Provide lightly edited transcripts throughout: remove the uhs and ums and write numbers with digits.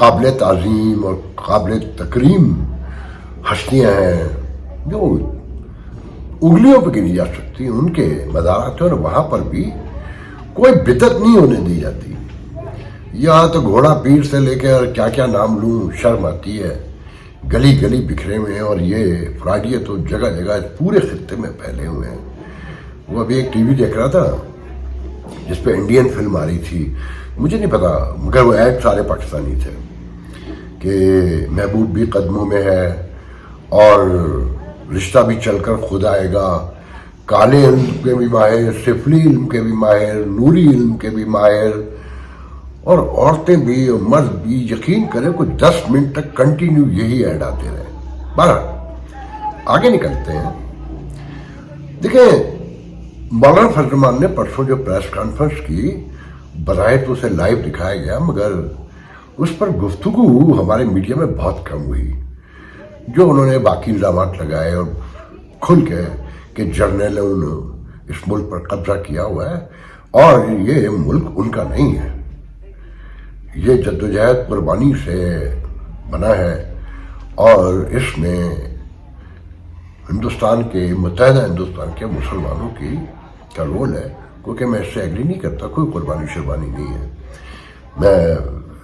قابل تعظیم اور قابل تکریم ہستیاں ہیں جو انگلیوں پہ گنی جا سکتی، ان کے مزارات ہیں، اور وہاں پر بھی کوئی بدعت نہیں ہونے دی جاتی. یہاں تو گھوڑا پیر سے لے کے اور کیا کیا نام لوں، شرم آتی ہے. گلی گلی بکھرے ہوئے ہیں، اور یہ فراڈیے تو جگہ جگہ پورے خطے میں پھیلے ہوئے ہیں. وہ ابھی ایک ٹی وی دیکھ رہا تھا جس پہ انڈین فلم آ رہی تھی، مجھے نہیں پتا مگر وہ ایڈ سارے پاکستانی تھے کہ محبوب بھی قدموں میں ہے، اور رشتہ بھی چل کر خود آئے گا، کالے علم کے بھی ماہر، سفلی علم کے بھی ماہر، نوری علم کے بھی ماہر، اور عورتیں بھی اور مرد بھی. یقین کریں کچھ 10 منٹ تک کنٹینیو یہی ایڈ آتے رہے. بہرحال آگے نکلتے ہیں. دیکھیں مولانا فضل الرحمان نے پرسوں جو پریس کانفرنس کی، بظاہر تو اسے لائیو دکھایا گیا، مگر اس پر گفتگو ہمارے میڈیا میں بہت کم ہوئی. جو انہوں نے باقی الزامات لگائے اور کھل کے کہ جرنیلوں نے اس ملک پر قبضہ کیا ہوا ہے اور یہ ملک ان کا نہیں ہے، یہ جدوجہد قربانی سے بنا ہے، اور اس میں ہندوستان کے متحدہ ہندوستان کے مسلمانوں کی کا رول ہے. کیونکہ میں اس سے ایگری نہیں کرتا، کوئی قربانی شربانی نہیں ہے. میں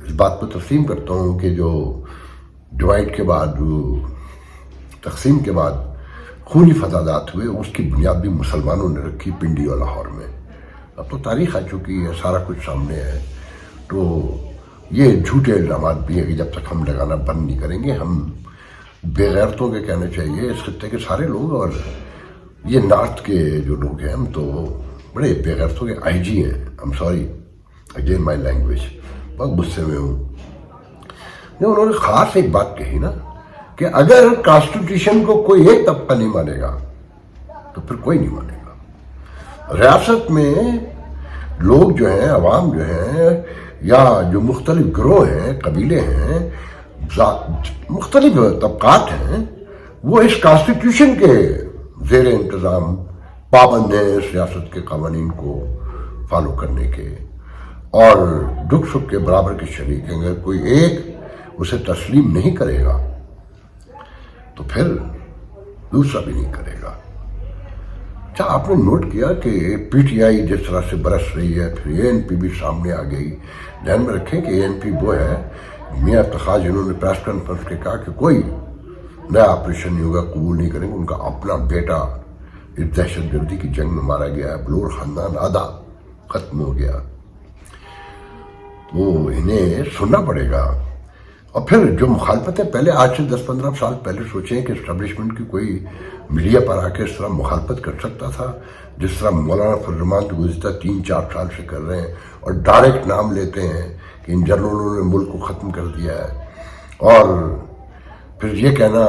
اس بات کو تسلیم کرتا ہوں کہ جو ڈیوائڈ کے بعد، تقسیم کے بعد خونی فسادات ہوئے، اس کی بنیاد بھی مسلمانوں نے رکھی پنڈی اور لاہور میں. اب تو تاریخ آ چکی ہے، سارا کچھ سامنے ہے. تو یہ جھوٹے الزامات بھی ہیں کہ جب تک ہم لگانا بند نہیں کریں گے، ہم بے غیرتوں کے کہنے چاہیے اس خطے کے سارے لوگ، اور یہ نارتھ کے جو لوگ ہیں ہم تو بڑے بے غیرتوں کے آئی جی ہیں. I'm sorry again my language، بہت غصے میں ہوں. انہوں نے خاص ایک بات کہی نا کہ اگر کانسٹیٹیوشن کو کوئی ایک طبقہ نہیں مانے گا تو پھر کوئی نہیں مانے گا. ریاست میں لوگ جو ہیں، عوام جو ہیں، یا جو مختلف گروہ ہیں، قبیلے ہیں، مختلف طبقات ہیں، وہ اس کانسٹیٹیوشن کے زیر انتظام پابند ہیں اس ریاست کے قوانین کو فالو کرنے کے، اور دکھ سکھ کے برابر کے شریک ہیں. اگر کوئی ایک اسے تسلیم نہیں کرے گا تو پھر دوسرا بھی نہیں کرے گا. اچھا، آپ نے نوٹ کیا کہ پی ٹی آئی جس طرح سے برس رہی ہے، پھر اے این پی بھی سامنے آ گئی. دھیان میں رکھیں کہ اے این پی وہ ہے میاں افتخار جنہوں نے پریس کانفرنس کے کہا کہ کوئی نیا آپریشن نہیں ہوگا، قبول نہیں کریں گے. ان کا اپنا بیٹا اس دہشت گردی کی جنگ میں مارا گیا ہے، بلور خاندان آدھا ختم ہو گیا. تو انہیں سننا پڑے گا. اور پھر جو مخالفتیں پہلے آج سے 10-15 سال پہلے سوچیں کہ اسٹیبلشمنٹ کی کوئی میڈیا پر آ کے اس طرح مخالفت کر سکتا تھا جس طرح مولانا فضل الرحمان تو گزشتہ 3-4 سال سے کر رہے ہیں، اور ڈائریکٹ نام لیتے ہیں کہ ان جنرلوں نے ملک کو ختم کر دیا ہے. اور پھر یہ کہنا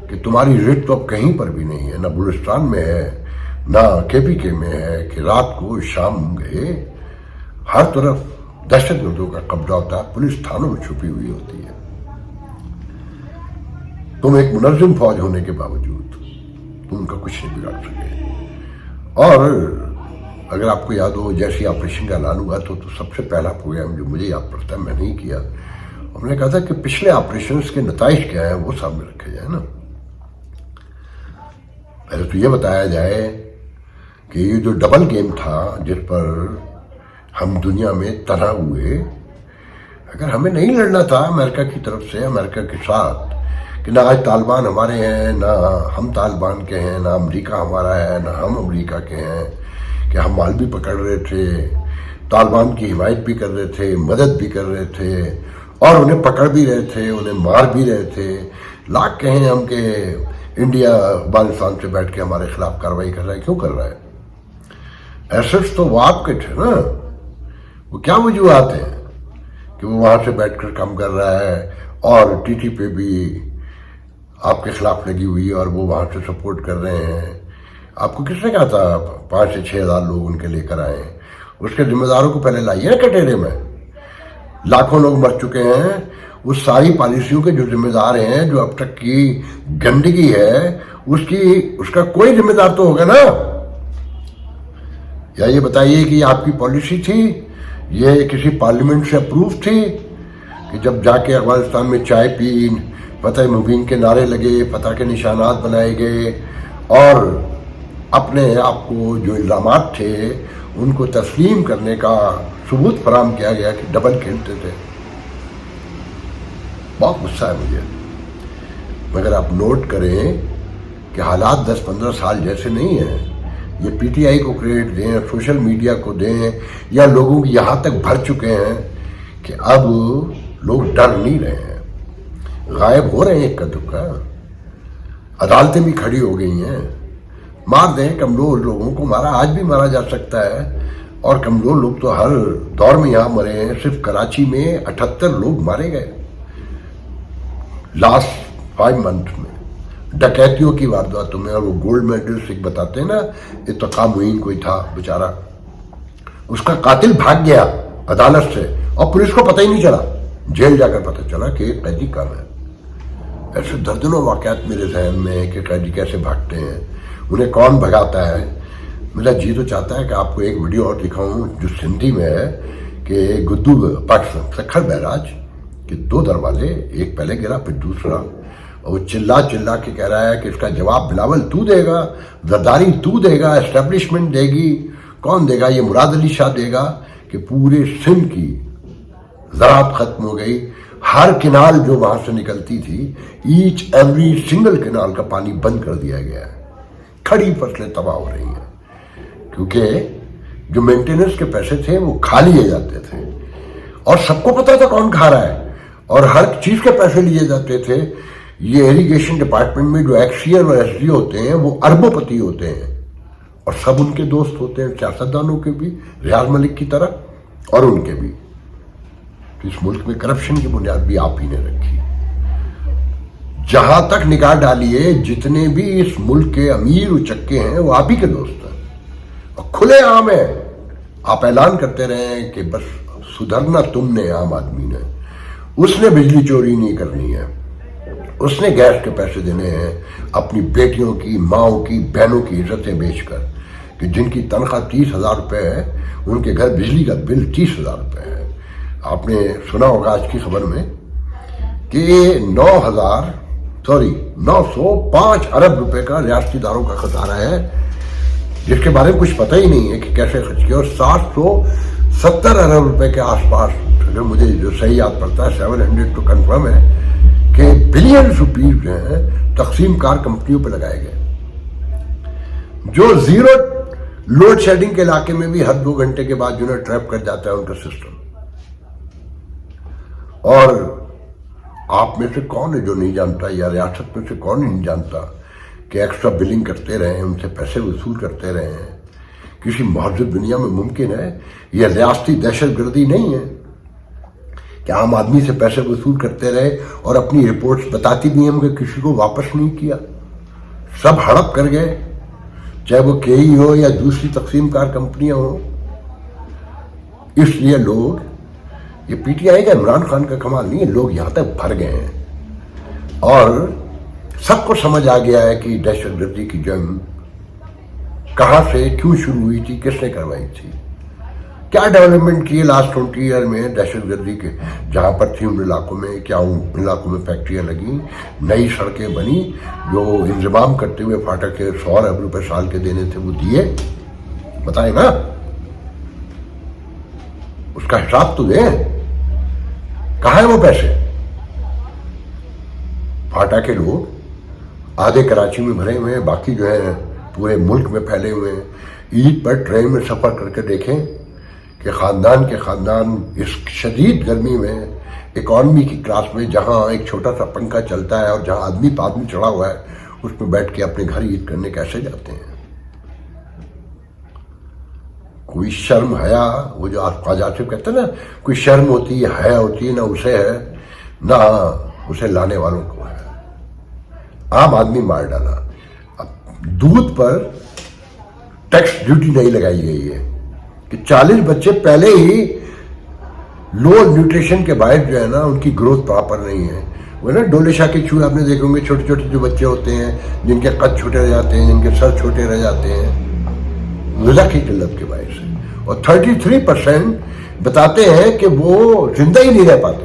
کہ تمہاری رٹ تو اب کہیں پر بھی نہیں ہے، نہ بلوچستان میں ہے نہ کے پی کے میں ہے، کہ رات کو شام گئے ہر طرف دہشت گردوں کا قبضہ ہوتا ہے، پولیس تھانوں میں چھپی ہوئی ہوتی ہے. تم ایک منظم فوج ہونے کے باوجود تم ان کا کچھ نہیں بگاڑ سکے. اور اگر آپ کو یاد ہو جیسے آپریشن کا اعلان ہوا تو سب سے پہلا پروگرام جو مجھے یاد پڑتا ہے، میں نہیں کیا، ہم نے کہا تھا کہ پچھلے آپریشنز کے نتائج کیا ہیں وہ سامنے رکھے جائیں نا. پہلے تو یہ بتایا جائے کہ یہ جو ڈبل گیم تھا جس پر ہم دنیا میں تنہا ہوئے، اگر ہمیں نہیں لڑنا تھا امریکہ کی طرف سے، امریکہ کے ساتھ، کہ نہ آج طالبان ہمارے ہیں نہ ہم طالبان کے ہیں، نہ امریکہ ہمارا ہے نہ ہم امریکہ کے ہیں، کہ ہم مال بھی پکڑ رہے تھے، طالبان کی حمایت بھی کر رہے تھے، مدد بھی کر رہے تھے، اور انہیں پکڑ بھی رہے تھے، انہیں مار بھی رہے تھے. لاکھ کہیں ہم کہ انڈیا افغانستان سے بیٹھ کے ہمارے خلاف کارروائی کر رہا ہے. کیوں کر رہا ہے؟ ایسٹس تو وہ آپ کے تھے نا. وہ کیا وجوہات ہیں کہ وہ وہاں سے بیٹھ کر کام کر رہا ہے، اور ٹی ٹی پہ بھی آپ کے خلاف لگی ہوئی ہے اور وہ وہاں سے سپورٹ کر رہے ہیں. آپ کو کس نے کہا تھا 5 سے 6 ہزار لوگ ان کے لے کر آئے؟ اس کے ذمہ داروں کو پہلے لائیے نا کٹہرے میں. لاکھوں لوگ مر چکے ہیں. اس ساری پالیسیوں کے جو ذمہ دار ہیں، جو اب تک کی گندگی ہے اس کا کوئی ذمہ دار تو ہوگا نا. یا یہ بتائیے کہ یہ آپ کی پالیسی تھی، یہ کسی پارلیمنٹ سے اپروو تھی، کہ جب جا کے افغانستان میں چائے پی، فتح مبین کے نعرے لگے، فتح کے نشانات بنائے گئے، اور اپنے آپ کو جو الزامات تھے ان کو تسلیم کرنے کا ثبوت فراہم کیا گیا کہ ڈبل کھیلتے تھے. بہت غصہ ہے مجھے. مگر آپ نوٹ کریں کہ حالات 10-15 سال جیسے نہیں ہیں. یہ پی ٹی آئی کو کریڈٹ دیں، سوشل میڈیا کو دیں، یا لوگوں کی یہاں تک بھر چکے ہیں کہ اب لوگ ڈر نہیں رہے ہیں. غائب ہو رہے ہیں ایک کا دکا. عدالتیں بھی کھڑی ہو گئی ہیں. مار دیں کمزور لوگوں کو، مارا آج بھی مارا جا سکتا ہے، اور کمزور لوگ تو ہر دور میں یہاں مرے ہیں. صرف کراچی میں 78 لوگ مارے گئے لاسٹ 5 منتھ میں ڈکیتیوں کی وارداتوں میں. اور وہ گولڈ میڈلسٹ ایک بتاتے ہیں نا، اتقا معین کوئی تھا بیچارہ، اس کا قاتل بھاگ گیا عدالت سے اور پولیس کو پتہ ہی نہیں چلا. جیل جا کر پتہ چلا کہ ایک قیدی کم ہے. ایسے درجنوں واقعات میرے ذہن میں ہیں کہ قیدی کیسے بھاگتے ہیں، انہیں کون بھگاتا ہے. میرا جی تو چاہتا ہے کہ آپ کو ایک ویڈیو اور دکھاؤں جو سندھی میں ہے کہ گدو پاکستان سکھر بہراج کے 2 دروازے، ایک پہلے گرا پھر دوسرا، اور وہ چلا کے کہہ رہا ہے کہ اس کا جواب بلاول تو دے گا، زرداری تو دے گا، اسٹیبلشمنٹ دے گی. کون دے گا؟ یہ مراد علی شاہ دے گا. کہ پورے سندھ کی زراعت ختم ہو گئی. ہر کنال جو وہاں سے نکلتی تھی، ایچ ایوری سنگل کنال کا پانی بند کر دیا گیا ہے. کھڑی فصلیں تباہ ہو رہی ہیں کیونکہ جو مینٹیننس کے پیسے تھے وہ کھا لیے جاتے تھے، اور سب کو پتا تھا کون کھا رہا ہے، اور ہر چیز کے پیسے لیے جاتے تھے. یہ ایریگیشن ڈپارٹمنٹ میں جو ایکسیئر اور ایس ڈی ہوتے ہیں وہ اربوں پتی ہوتے ہیں، اور سب ان کے دوست ہوتے ہیں، سیاستدانوں کے بھی، ریاض ملک کی طرح، اور ان کے بھی. اس ملک میں کرپشن کی بنیاد بھی آپ ہی نے رکھی. جہاں تک نگاہ ڈالیے جتنے بھی اس ملک کے امیر اچکے ہیں وہ آپ ہی کے دوست ہیں، اور کھلے عام ہیں. آپ اعلان کرتے رہیں کہ بس سدھرنا تم نے، عام آدمی نے. اس نے بجلی چوری نہیں کرنی ہے، اس نے گیس کے پیسے دینے ہیں اپنی بیٹیوں کی، ماؤں کی، بہنوں کی عزتیں بیچ کر، کہ جن کی تنخواہ 30,000 روپے ہے ان کے گھر بجلی کا بل 30,000 روپے ہے. آپ نے سنا ہوگا آج کی خبر میں کہ 905 ارب روپے کا ریاستی اداروں کا خسارہ ہے، جس کے بارے میں کچھ پتہ ہی نہیں ہے کہ کیسے خرچ کیا. اور 770 ارب روپے کے آس پاس، اگر مجھے جو صحیح یاد پڑتا ہے 700 تو کنفرم ہے کہ بلین روپیز جو ہیں تقسیم کار کمپنیوں پہ لگائے گئے، جو زیرو لوڈ شیڈنگ کے علاقے میں بھی ہر 2 گھنٹے کے بعد جو ہے ٹریپ کر جاتا ہے ان کا سسٹم. اور آپ میں سے کون ہے جو نہیں جانتا، یا ریاست میں سے کون نہیں جانتا کہ ایکسٹرا بلنگ کرتے رہیں، ان سے پیسے وصول کرتے رہیں. کسی مہذب دنیا میں ممکن ہے؟ یہ ریاستی دہشت گردی نہیں ہے کہ عام آدمی سے پیسے وصول کرتے رہے اور اپنی رپورٹس بتاتی بھی ہیں کہ کسی کو واپس نہیں کیا، سب ہڑپ کر گئے، چاہے وہ کے ای ہو یا دوسری تقسیم کار کمپنیاں ہوں. اس لیے لوگ، یہ پی ٹی آئی کا عمران خان کا کمال نہیں ہے، لوگ یہاں تک بھر گئے ہیں، اور سب کو سمجھ آ گیا ہے کہ دہشت گردی کی جنگ کہاں سے کیوں شروع ہوئی تھی، کس نے کروائی تھی، کیا ڈیولپمنٹ کی لاسٹ 20 ایئر میں دہشت گردی کے. جہاں پر تھی ان علاقوں میں، کیا ان علاقوں میں فیکٹریاں لگیں، نئی سڑکیں بنی، جو انضمام کرتے ہوئے فاٹا کے 100 ارب روپے سال کے دینے تھے وہ دیے؟ بتائیں نا، اس کا حساب تو دیں. کہاں ہیں وہ پیسے؟ فاٹا کے لوگ آدھے کراچی میں بھرے ہوئے ہیں، باقی جو ہے پورے ملک میں پھیلے ہوئے ہیں. عید پر ٹرین میں سفر کر کے دیکھیں کہ خاندان کے خاندان اس شدید گرمی میں اکانومی کی کلاس میں، جہاں ایک چھوٹا سا پنکھا چلتا ہے اور جہاں آدمی پہ آدمی چڑھا ہوا ہے، اس میں بیٹھ کے اپنے گھر عید کرنے کیسے جاتے ہیں؟ کوئی شرم حیا، وہ جو آپ خواجہ آصف کہتے ہیں نا، کوئی شرم ہوتی ہے، حیا ہوتی ہے، نہ اسے ہے نہ اسے لانے والوں کو ہے. عام آدمی مار ڈالا. اب دودھ پر ٹیکس ڈیوٹی نہیں لگائی گئی ہے کہ 40 بچے پہلے ہی لو نیوٹریشن کے باعث جو ہے نا ان کی گروتھ پراپر نہیں ہے. وہ نا ڈولے شاہ کے چوہے آپ نے دیکھیں گے، چھوٹے چھوٹے جو بچے ہوتے ہیں جن کے قد چھوٹے رہ جاتے ہیں، جن کے سر چھوٹے رہ جاتے ہیں، غذا کی قلت کے باعث ہے. اور 33% بتاتے ہیں کہ وہ زندہ ہی نہیں رہ پاتے.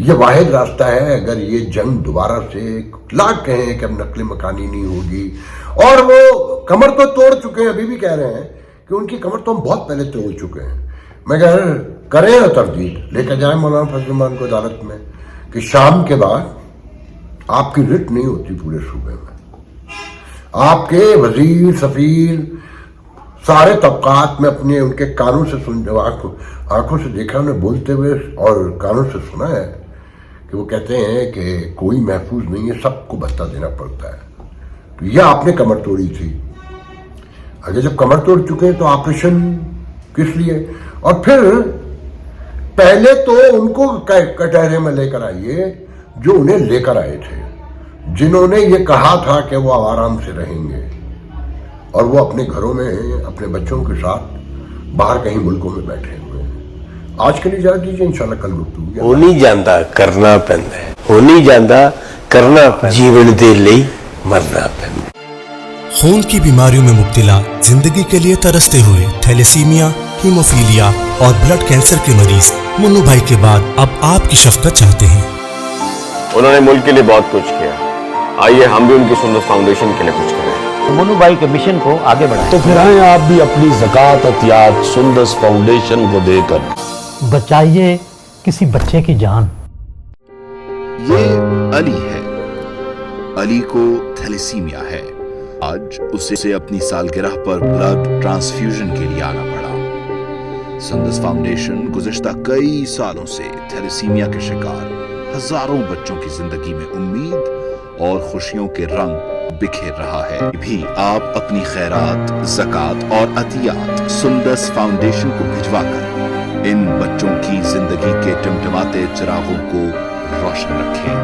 یہ واحد راستہ ہے اگر یہ جنگ دوبارہ سے لاکھ کہیں کہ اب نقل مکانی نہیں ہوگی. اور وہ کمر تو توڑ چکے ہیں, ابھی بھی کہہ رہے ہیں کہ ان کی کمر تو ہم بہت پہلے توڑ چکے ہیں. مگر کریں تردید, لے کر جائیں مولانا فضل الرحمان کو عدالت میں کہ شام کے بعد آپ کی رٹ نہیں ہوتی پورے صوبے میں. آپ کے وزیر, سفیر, سارے طبقات میں اپنے ان کے کانوں سے آنکھوں سے دیکھا انہیں بولتے ہوئے اور کانوں سے سنا ہے کہ وہ کہتے ہیں کہ کوئی محفوظ نہیں ہے, سب کو بھتہ دینا پڑتا ہے. تو یہ آپ نے کمر توڑی تھی. اگر جب کمر توڑ چکے تو آپریشن کس لیے؟ اور پھر پہلے تو ان کو کٹہرے میں لے کر آئیے جو انہیں لے کر آئے تھے, جنہوں نے یہ کہا تھا کہ وہ آرام سے رہیں گے اور وہ اپنے گھروں میں اپنے بچوں کے ساتھ باہر کہیں ملکوں میں بیٹھے ہوئے ہیں. آج کے لیے اجازت دیجیے, انشاءاللہ کل گفتگو. ہو نہیں جاندا کرنا پیندا ہے, ہو نہیں جاندا کرنا پیندا, جیون دے لئی مرنا پیندا. خون کی بیماریوں میں مبتلا, زندگی کے لیے ترستے ہوئے تھیلیسیمیا, ہیموفیلیا اور بلڈ کینسر کے مریض منو بھائی کے بعد اب آپ کی شفقت چاہتے ہیں. انہوں نے ملک کے لیے بہت کچھ کیا, آئیے ہم بھی ان کی سندس فاؤنڈیشن کے لیے کچھ کریں. منو بھائی کے مشن کو آگے بڑھائیں. تو پھر آئیں آپ بھی اپنی زکوٰۃ عطیات سندس فاؤنڈیشن کو دے کر بچائیے کسی بچے کی جان. یہ علی ہے. علی کو تھیلیسیمیا ہے. آج اسے اپنی سالگرہ پر بلڈ ٹرانسفیوژن کے لیے آنا پڑا. سندس فاؤنڈیشن گزشتہ کئی سالوں سے تھیلیسیمیا کے شکار ہزاروں بچوں کی زندگی میں امید اور خوشیوں کے رنگ بکھیر رہا ہے. بھی آپ اپنی خیرات, زکوٰۃ اور عطیات سندس فاؤنڈیشن کو بھجوا کر ان بچوں کی زندگی کے ٹمٹماتے چراغوں کو روشن رکھیں.